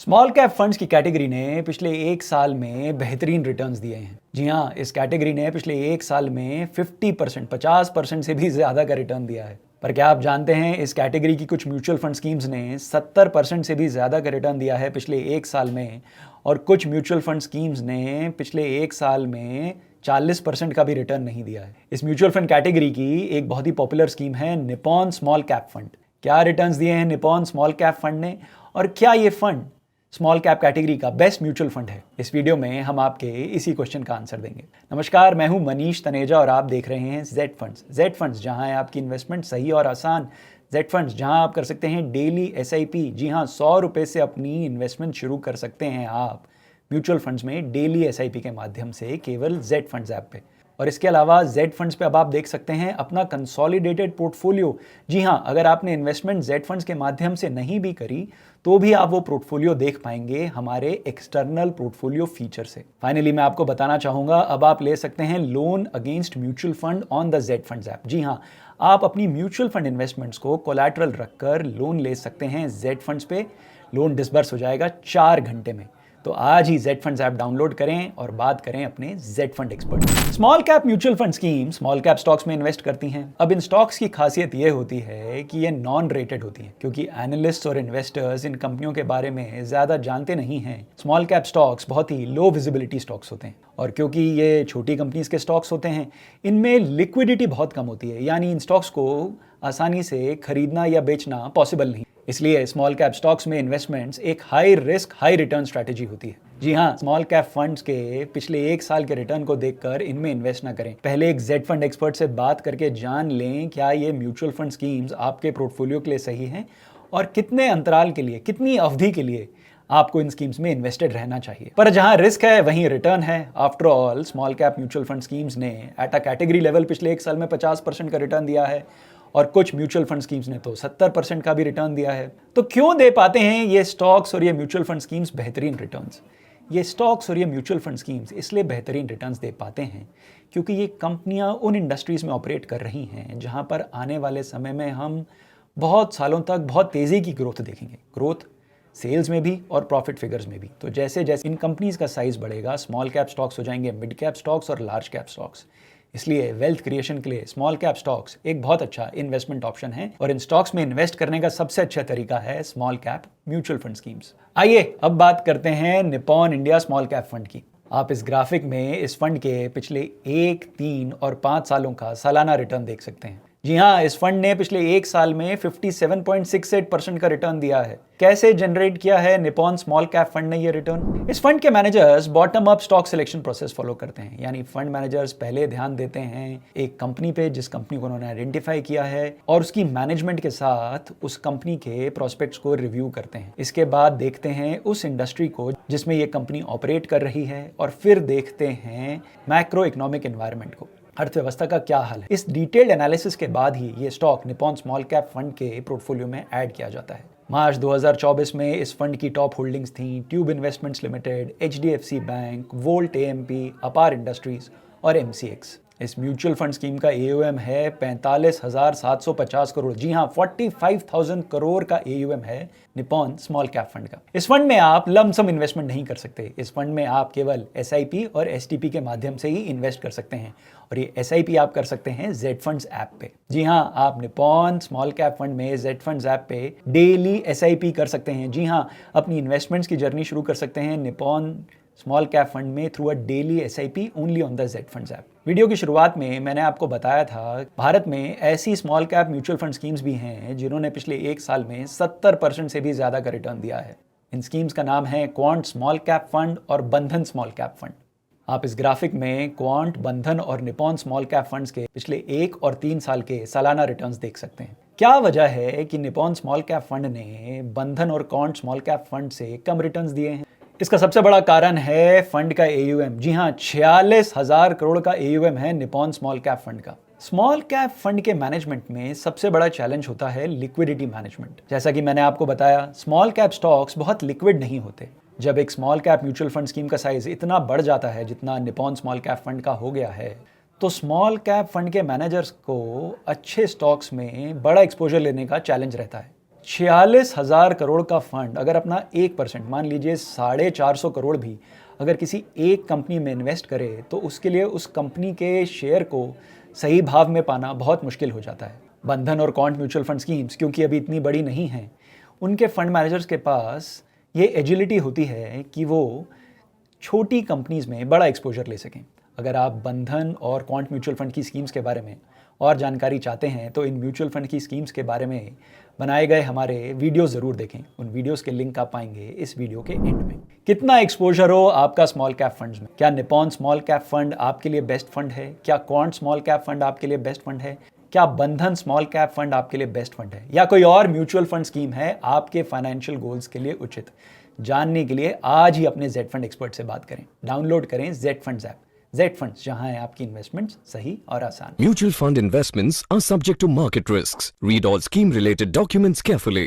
Small cap funds की category ने पिछले एक साल में बेहतरीन रिटर्न्स दिए हैं। जी हाँ, इस कैटेगरी ने पिछले एक साल में 50% से भी ज़्यादा का रिटर्न दिया है। पर क्या आप जानते हैं, इस कैटेगरी की कुछ म्यूचुअल फंड स्कीम्स ने 70% से भी ज़्यादा का रिटर्न दिया है पिछले एक साल में, और कुछ म्यूचुअल फंड स्कीम्स ने पिछले एक साल में 40% का भी रिटर्न नहीं दिया है। इस म्यूचुअल फंड कैटेगरी की एक बहुत ही पॉपुलर स्कीम है निप्पॉन स्मॉल कैप फंड। क्या रिटर्न्स दिए हैं निप्पॉन स्मॉल कैप फंड ने, और क्या ये फंड स्मॉल कैप कैटेगरी का बेस्ट म्यूचुअल फंड है? इस वीडियो में हम आपके इसी क्वेश्चन का आंसर देंगे। नमस्कार, मैं हूं मनीष तनेजा और आप देख रहे हैं जेड फंड्स। जेड फंड्स, जहां है आपकी इन्वेस्टमेंट सही और आसान। जेड फंड्स, जहां आप कर सकते हैं डेली एसआईपी। जी हां, 100 रुपये से अपनी इन्वेस्टमेंट शुरू कर सकते हैं आप म्यूचुअल फंड्स में डेली एसआईपी के माध्यम से, केवल जेड फंड्स ऐप पे। और इसके अलावा जेड फंड्स पे अब आप देख सकते हैं अपना कंसोलिडेटेड पोर्टफोलियो। जी हाँ, अगर आपने इन्वेस्टमेंट जेड फंड्स के माध्यम से नहीं भी करी तो भी आप वो पोर्टफोलियो देख पाएंगे हमारे एक्सटर्नल पोर्टफोलियो फीचर से। फाइनली मैं आपको बताना चाहूंगा, अब आप ले सकते हैं loan against mutual fund on the Z Funds app. जी हाँ, आप अपनी म्यूचुअल फंड इन्वेस्टमेंट्स को कोलैटरल रखकर लोन ले सकते हैं जेड फंड्स पे। लोन डिसबर्स हो जाएगा 4 घंटे में। तो आज ही जेड फंड्स ऐप डाउनलोड करें और बात करें अपने Z fund expert. Small cap mutual fund scheme small cap stocks में इन्वेस्ट करती हैं। अब इन स्टॉक्स की खासियत ये होती है कि ये नॉन रेटेड होती हैं, क्योंकि एनालिस्ट और इन्वेस्टर्स इन कंपनियों के बारे में ज्यादा जानते नहीं हैं। स्मॉल कैप स्टॉक्स बहुत ही लो विजिबिलिटी स्टॉक्स होते हैं, और क्योंकि ये छोटी कंपनीज के स्टॉक्स होते हैं, इनमें लिक्विडिटी बहुत कम होती है, यानी इन स्टॉक्स को आसानी से खरीदना या बेचना पॉसिबल नहीं। इसलिए स्मॉल कैप स्टॉक्स में इन्वेस्टमेंट्स एक high risk high return strategy होती है। जी हाँ, स्मॉल कैप फंड्स के पिछले एक साल के रिटर्न को देखकर इनमें इन्वेस्ट ना करें। पहले एक जेड फंड एक्सपर्ट से बात करके जान लें क्या ये म्यूचुअल फंड स्कीम्स आपके पोर्टफोलियो के लिए सही हैं, और कितने अंतराल के लिए, कितनी अवधि के लिए आपको इन स्कीम्स में इन्वेस्टेड रहना चाहिए। पर जहां रिस्क है वहीं रिटर्न है। After all, small cap mutual fund schemes ने एट अ कैटेगरी लेवल पिछले एक साल में 50% का रिटर्न दिया है, और कुछ म्यूचुअल फंड स्कीम्स ने तो 70% का भी रिटर्न दिया है। तो क्यों दे पाते हैं ये स्टॉक्स और ये म्यूचुअल फंड स्कीम्स बेहतरीन रिटर्न्स? ये स्टॉक्स और ये म्यूचुअल फंड स्कीम्स इसलिए बेहतरीन रिटर्न्स दे पाते हैं क्योंकि ये कंपनियां उन इंडस्ट्रीज में ऑपरेट कर रही हैं जहां पर आने वाले समय में हम बहुत सालों तक बहुत तेज़ी की ग्रोथ देखेंगे। ग्रोथ सेल्स में भी और प्रॉफिट फिगर्स में भी। तो जैसे जैसे इन कंपनीज का साइज बढ़ेगा, स्मॉल कैप स्टॉक्स हो जाएंगे मिड कैप स्टॉक्स और लार्ज कैप स्टॉक्स। इसलिए वेल्थ क्रिएशन के लिए स्मॉल कैप स्टॉक्स एक बहुत अच्छा इन्वेस्टमेंट ऑप्शन है, और इन स्टॉक्स में इन्वेस्ट करने का सबसे अच्छा तरीका है small cap mutual fund schemes. आइए अब बात करते हैं Nippon India small cap fund की। आप इस ग्राफिक में इस फंड के पिछले 1, 3 और 5 सालों का सालाना रिटर्न देख सकते हैं। जी हाँ, इस फंड ने पिछले एक साल में 57.68% का रिटर्न दिया है। कैसे जनरेट किया है निप्पॉन स्मॉल कैप फंड ने ये रिटर्न? इस फंड के managers bottom up stock selection process follow करते हैं, यानी फंड मैनेजर्स पहले ध्यान देते हैं एक कंपनी पे, जिस कंपनी को उन्होंने आइडेंटिफाई किया है, और उसकी मैनेजमेंट के साथ उस कंपनी के प्रोस्पेक्ट्स को रिव्यू करते हैं। इसके बाद देखते हैं उस इंडस्ट्री को जिसमें ये कंपनी ऑपरेट कर रही है, और फिर देखते हैं मैक्रो इकोनॉमिक एनवायरनमेंट को, अर्थव्यवस्था का क्या हाल है। इस डिटेल्ड एनालिसिस के बाद ही ये stock Nippon small cap fund के पोर्टफोलियो में ऐड किया जाता है। मार्च 2024 में इस फंड की टॉप होल्डिंग्स थी tube investments limited, HDFC bank, volt AMP, अपार इंडस्ट्रीज और एमसीएक्स। इस म्यूचुअल फंड स्कीम का एयूएम है 45,750 करोड़। जी हाँ, 45,000 करोड़ का एयूएम है निप्पॉन स्मॉल कैप फंड का। इस फंड में आप लमसम इन्वेस्टमेंट नहीं कर सकते। इस फंड में आप केवल एसआईपी और एसटीपी के माध्यम से ही इन्वेस्ट कर सकते हैं, और ये एसआईपी आप कर सकते हैं जेड फंड्स ऐप पे। जी हाँ, आप निप्पॉन स्मॉल कैप फंड में जेड फंड्स ऐप पे डेली एसआईपी कर सकते हैं। जी हाँ, अपनी इन्वेस्टमेंट्स की जर्नी शुरू कर सकते हैं निप्पॉन स्मॉल कैप फंड में through a daily SIP only on the Z Funds app. Video की शुरुआत में मैंने आपको बताया था, भारत में ऐसी small cap mutual fund schemes भी हैं जिन्होंने पिछले एक साल में 70% से भी ज्यादा का रिटर्न दिया है। इन स्कीम्स का नाम है क्वांट स्मॉल कैप फंड और बंधन स्मॉल कैप फंड। आप इस ग्राफिक में क्वांट, बंधन और निप्पॉन स्मॉल कैप फंड्स के पिछले 1 और 3 साल के सालाना रिटर्न्स देख सकते हैं। क्या वजह है कि निप्पॉन स्मॉल कैप फंड ने बंधन और क्वांट स्मॉल कैप फंड से कम रिटर्न्स दिए हैं? इसका सबसे बड़ा कारण है फंड का एयूएम। जी हाँ, 46,000 करोड़ का एयूएम है निप्पॉन स्मॉल कैप फंड का। स्मॉल कैप फंड के मैनेजमेंट में सबसे बड़ा चैलेंज होता है लिक्विडिटी मैनेजमेंट। जैसा कि मैंने आपको बताया, स्मॉल कैप स्टॉक्स बहुत लिक्विड नहीं होते। जब एक small cap mutual fund scheme का साइज इतना बढ़ जाता है जितना निप्पॉन स्मॉल कैप फंड का हो गया है, तो स्मॉल कैप फंड के मैनेजर्स को अच्छे स्टॉक्स में बड़ा एक्सपोजर लेने का चैलेंज रहता है। 46,000 करोड़ का फंड अगर अपना 1%, मान लीजिए 450 करोड़ भी अगर किसी एक कंपनी में इन्वेस्ट करे तो उसके लिए उस कंपनी के शेयर को सही भाव में पाना बहुत मुश्किल हो जाता है। बंधन और क्वांट म्यूचुअल फंड स्कीम्स क्योंकि अभी इतनी बड़ी नहीं हैं, उनके फंड मैनेजर्स के पास ये एजिलिटी होती है कि वो छोटी कंपनीज में बड़ा एक्सपोजर ले सकें। अगर आप बंधन और क्वांट म्यूचुअल फंड की स्कीम्स के बारे में और जानकारी चाहते हैं तो इन म्यूचुअल फंड की स्कीम्स के बारे में बनाए गए हमारे वीडियो ज़रूर देखें। उन वीडियोस के लिंक आप पाएंगे इस वीडियो के एंड में। कितना एक्सपोजर हो आपका स्मॉल कैप फंड्स में? क्या निपॉन स्मॉल कैप फंड आपके लिए बेस्ट फंड है? क्या क्वांट स्मॉल कैप फंड आपके लिए बेस्ट फंड है? क्या बंधन स्मॉल कैप फंड आपके लिए बेस्ट फंड है? या कोई और म्यूचुअल फंड स्कीम है आपके फाइनेंशियल गोल्स के लिए उचित? जानने के लिए आज ही अपने जेड फंड एक्सपर्ट से बात करें। डाउनलोड करें Z Funds app. Z funds, जहां है आपकी इन्वेस्टमेंट्स सही और आसान। Mutual fund investments are subject to market risks. Read all scheme related documents carefully.